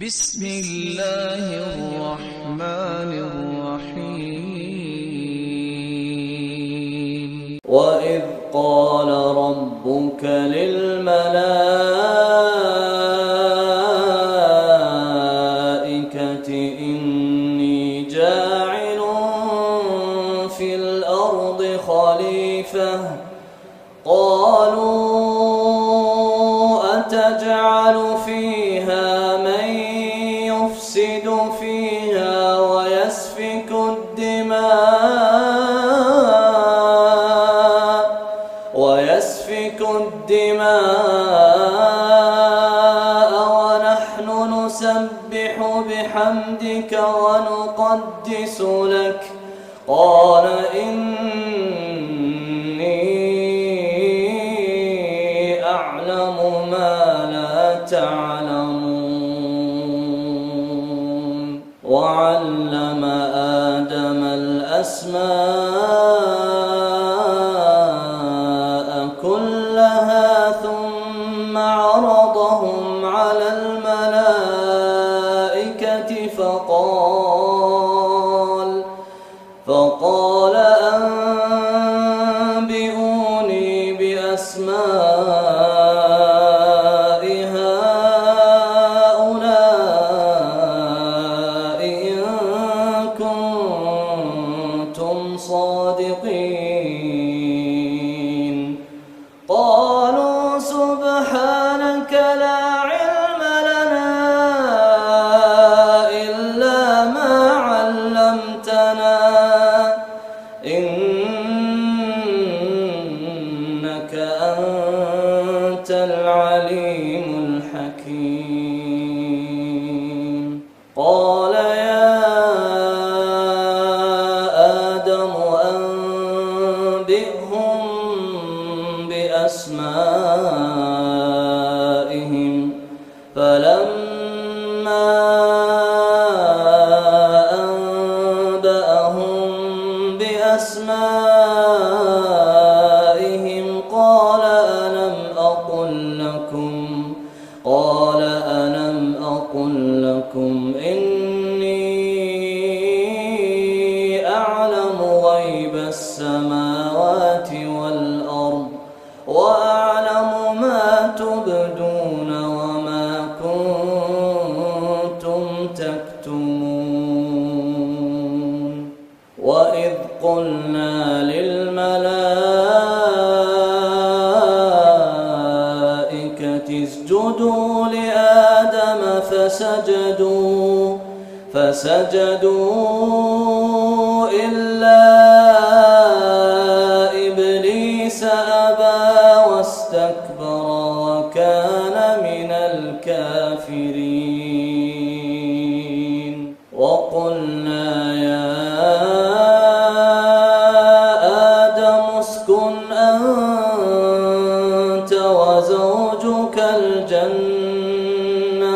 بسم الله الرحمن الرحيم. وإذ قال ربك للملائكة إني جاعل في الأرض خليفة قالوا أتجعل فيها من يفسد فيها ويسفك الدماء ونحن نسبح بحمدك ونقدس لك قال إني أعلم ما لا تعلمون. وعلم آدم الأسماء كلها ثم عرضهم على الملائكة فقال أنبئوني بأسماء هؤلاء إن كنتم صادقين. قالوا سبحانك لا علم لنا إلا ما علمتنا إنك أنت العليم الحكيم. قال يا آدم أنبئهم بأسمائهم فلما أنبأهم بأسمائهم قال ألم أقل لكم إني أعلم غيب السماوات والأرض وأعلم ما تبدون وما كنتم تكتمون. وإذ قلنا للملائكة اسجدوا لآدم فسجدوا إلا إبليس أبى واستكبر وكان من الكافرين. وقلنا يا آدم اسكن أنت وزوجك الجنة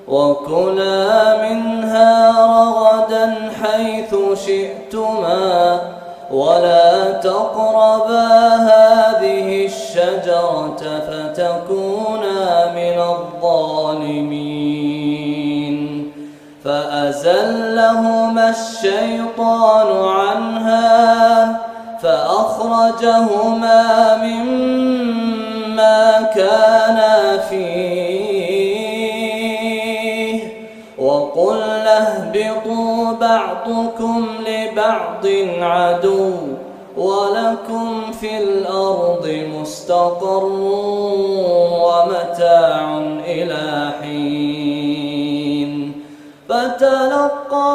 وكلا منها رغدا حيث شئتما ولا تقربا هذه الشجرة فتكونا من الظالمين. فأزلهما الشيطان عنها فأخرجهما مما كانا فيه وقلنا اهبطوا بعضكم لبعض عدو ولكم في الأرض مستقر ومتاع إلى حين. فتلقى